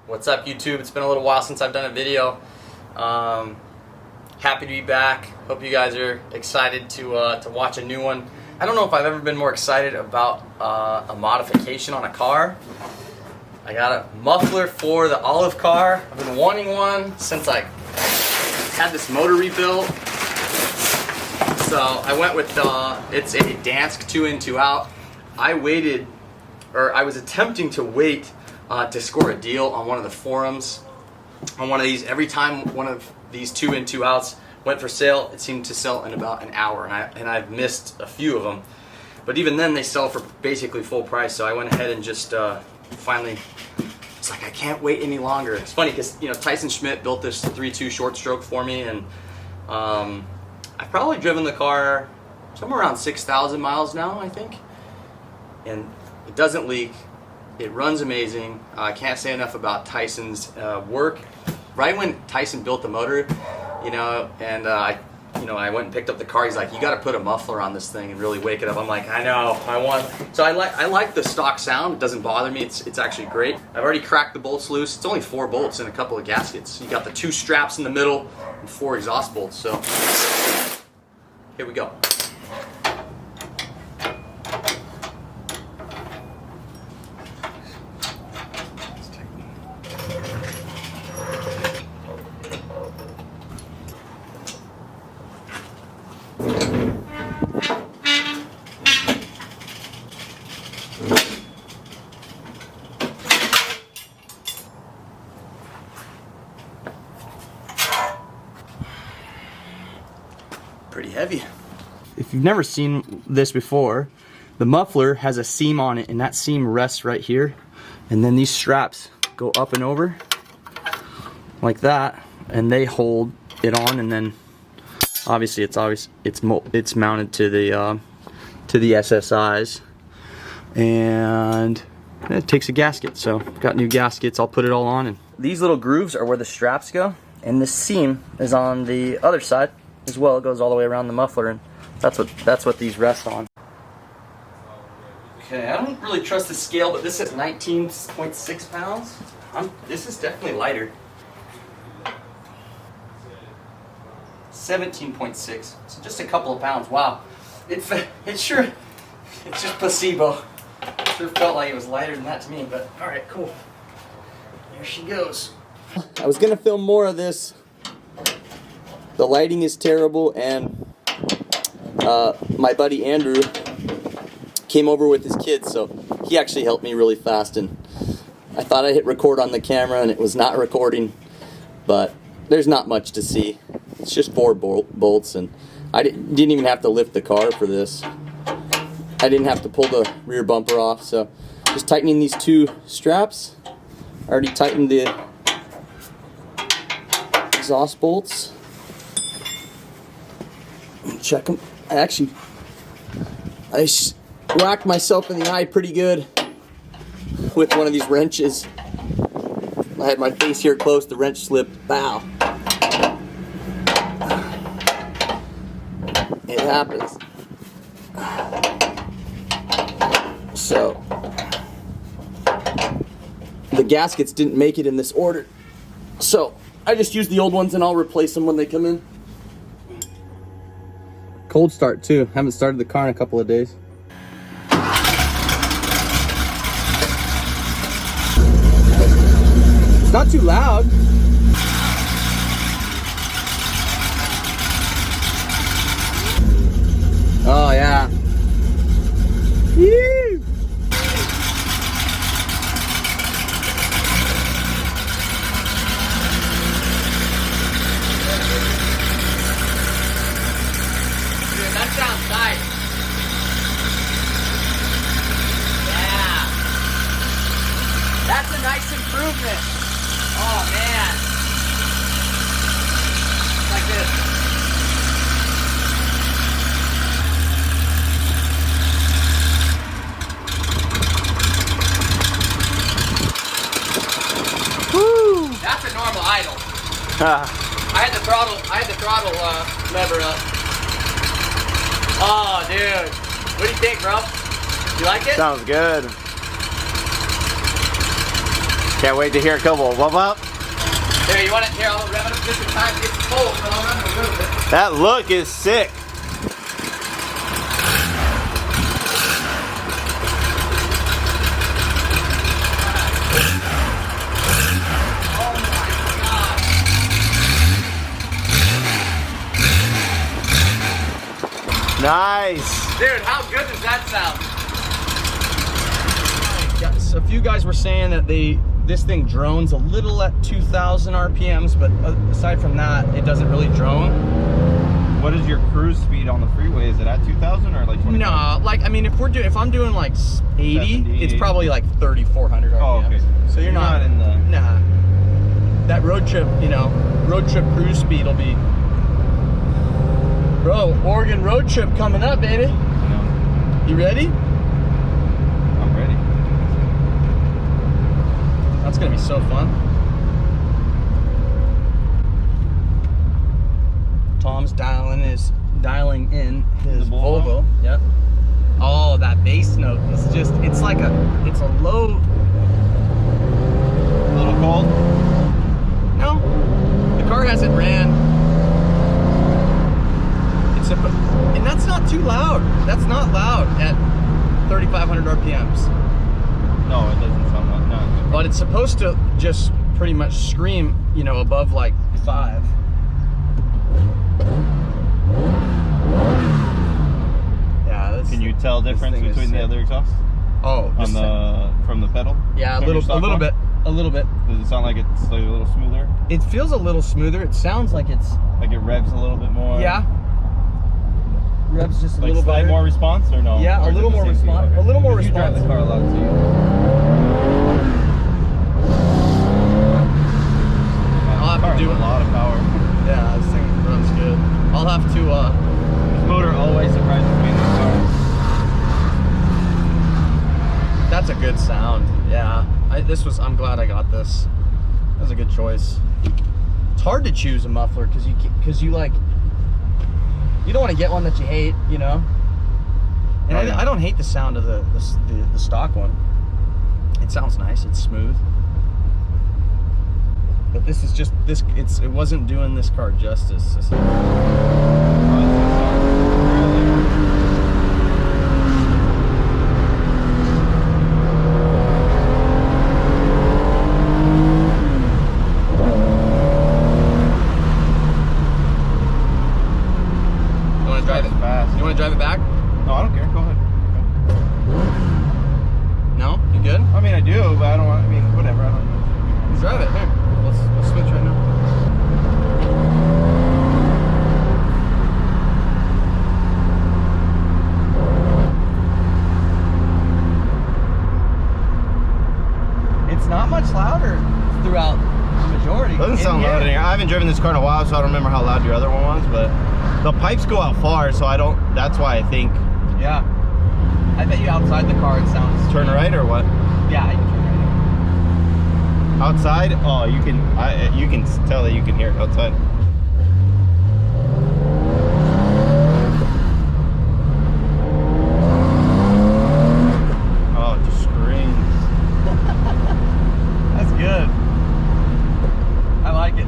What's up, YouTube? It's been a little while since I've done a video. Happy to be back. Hope you guys are excited to watch a new one. I don't know if I've ever been more excited about a modification on a car. I got a muffler for the Olive car. I've been wanting one since I had this motor rebuilt. So I went with it's a Dansk 2-in 2-out. I was attempting to wait to score a deal on one of the forums on one of these. Every time one of these 2-in 2-outs went for sale, it seemed to sell in about an hour, and I've missed a few of them. But even then, they sell for basically full price. So I went ahead and just finally, it's like I can't wait any longer. It's funny because Tyson Schmidt built this 3.2 short stroke for me, and I've probably driven the car somewhere around 6,000 miles now, I think, and it doesn't leak. It runs amazing. I can't say enough about Tyson's work. Right when Tyson built the motor, and I went and picked up the car. He's like, "You got to put a muffler on this thing and really wake it up." I'm like, "I know, I want." So I like the stock sound. It doesn't bother me. It's actually great. I've already cracked the bolts loose. It's only 4 bolts and a couple of gaskets. You got the 2 straps in the middle and 4 exhaust bolts. So here we go. Pretty heavy. If you've never seen this before, the muffler has a seam on it, and that seam rests right here, and then these straps go up and over like that, and they hold it on, and then obviously it's mounted to the SSIs, and it takes a gasket. So got new gaskets. I'll put it all on, and these little grooves are where the straps go, and the seam is on the other side as well. It goes all the way around the muffler, and that's what these rest on. Okay, I don't really trust the scale, but this is 19.6 pounds. This is definitely lighter. 17.6. So just a couple of pounds. Wow. It's just placebo. Sure felt like it was lighter than that to me, but all right, cool. There she goes. I was gonna film more of this. The lighting is terrible, and my buddy Andrew came over with his kids, so he actually helped me really fast, and I thought I hit record on the camera and it was not recording, but there's not much to see. It's just 4 bolts, and I didn't even have to lift the car for this. I didn't have to pull the rear bumper off, so just tightening these 2 straps. I already tightened the exhaust bolts. Check them. I whacked myself in the eye pretty good with one of these wrenches. I had my face here close, the wrench slipped. Bow. It happens. So the gaskets didn't make it in this order, so I just used the old ones, and I'll replace them when they come in. Cold start too. Haven't started the car in a couple of days. It's not too loud. Oh yeah. Yee! That's a nice improvement. Oh man. Like this. Woo! That's a normal idle. I had the throttle lever up. Oh dude. What do you think, bro? You like it? Sounds good. Can't wait to hear a couple. Whoop up. Here, you want it? Here, I'll rev it up just in time. It's cold, but I'll rev it a little bit. That look is sick. Nice. Dude, how good does that sound? So a few guys were saying that this thing drones a little at 2,000 RPMs, but aside from that, it doesn't really drone. What is your cruise speed on the freeway? Is it at 2,000 or like 20? No, like I mean, if I'm doing like 80, 70, it's probably like 3,400 RPMs. Oh, okay. So you're not in the. Nah. That road trip, road trip cruise speed will be. Bro, Oregon road trip coming up, baby. No. You ready? I'm ready. That's gonna be so fun. Tom's dialing in his Volvo. Yep. Oh, that bass note is just, it's a low. A little cold? No, the car hasn't ran. And that's not too loud. That's not loud at 3,500 RPMs. No, it doesn't sound like that. But it's supposed to just pretty much scream, above like 5. Yeah, that's. Can you tell difference between the other exhaust? Oh, from the pedal? Yeah, a little bit. Does it sound like it's like a little smoother? It feels a little smoother. It sounds like it's. Like it revs a little bit more? Yeah. Revs just a little slight better. more response or no? Yeah, or a little more response. A little more response. You drive the car a lot too. I'll have to do a lot of power. Yeah, this thing runs good. I'll have to. This motor always surprises me in this car. That's a good sound. Yeah, I'm glad I got this. That was a good choice. It's hard to choose a muffler because you don't want to get one that you hate, And I don't hate the sound of the stock one. It sounds nice. It's smooth. But this is just it wasn't doing this car justice. You want to drive it back? No, I don't care. Go ahead. No? You good? I mean, I do, but I don't want. I mean, whatever. I don't know. Let's drive it. Here. Let's switch right now. It's not much louder throughout the majority. Doesn't sound loud in here. I haven't driven this car in a while, so I don't remember how loud your other one was, but the pipes go out far, so I don't. That's why I think. Yeah. I bet you outside the car it sounds. Turn right or what? Yeah, I can turn right. Outside? Oh, you can. You can tell that you can hear it outside. Oh, it just screams. That's good. I like it.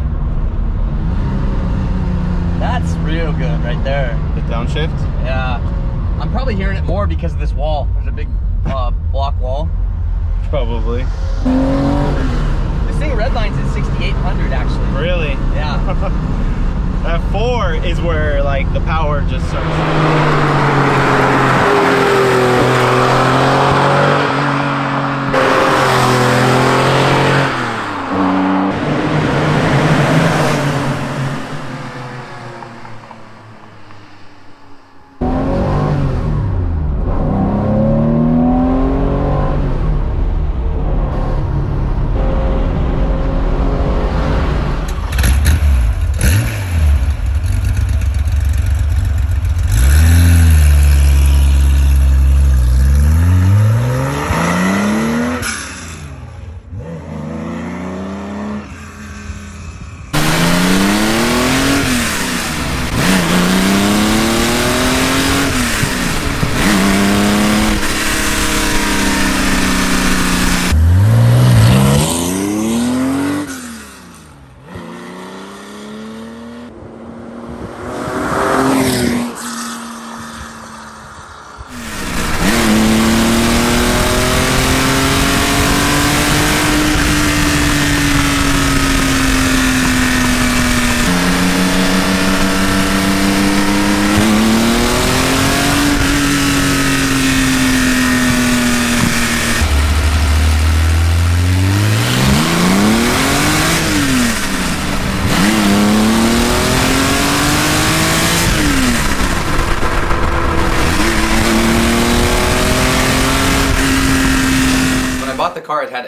That's real good right there. The downshift? Yeah. I'm probably hearing it more because of this wall. There's a big block wall. Probably. This thing redlines at 6,800 actually. Really? Yeah. At 4 is where like the power just starts.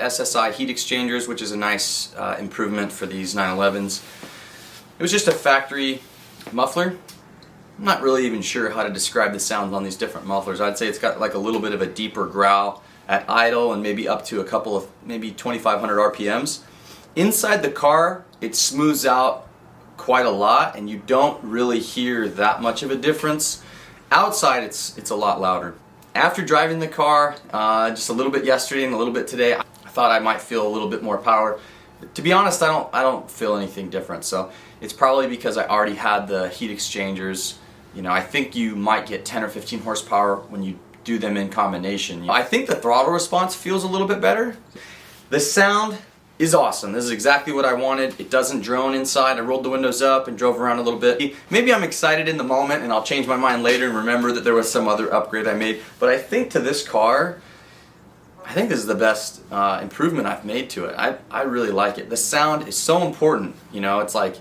SSI heat exchangers, which is a nice improvement for these 911s. It was just a factory muffler. I'm not really even sure how to describe the sounds on these different mufflers. I'd say it's got like a little bit of a deeper growl at idle and maybe up to a couple of maybe 2,500 RPMs. Inside the car, it smooths out quite a lot and you don't really hear that much of a difference. Outside, it's a lot louder. After driving the car, just a little bit yesterday and a little bit today, I thought I might feel a little bit more power. To be honest, I don't feel anything different. So it's probably because I already had the heat exchangers. You know, I think you might get 10 or 15 horsepower when you do them in combination. I think the throttle response feels a little bit better. The sound is awesome. This is exactly what I wanted. It doesn't drone inside. I rolled the windows up and drove around a little bit. Maybe I'm excited in the moment and I'll change my mind later and remember that there was some other upgrade I made. But I think to this car, I think this is the best improvement I've made to it. I really like it. The sound is so important. You know, it's like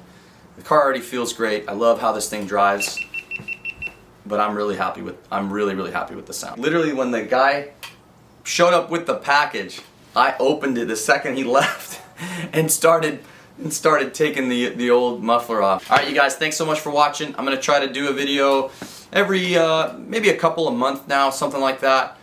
the car already feels great. I love how this thing drives, but I'm really happy with. I'm really happy with the sound. Literally, when the guy showed up with the package, I opened it the second he left and started taking the old muffler off. All right, you guys, thanks so much for watching. I'm gonna try to do a video every maybe a couple of months now, something like that.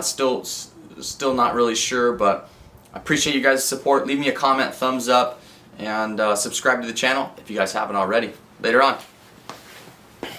Still not really sure, but I appreciate you guys' support. Leave me a comment, thumbs up, and subscribe to the channel if you guys haven't already. Later on.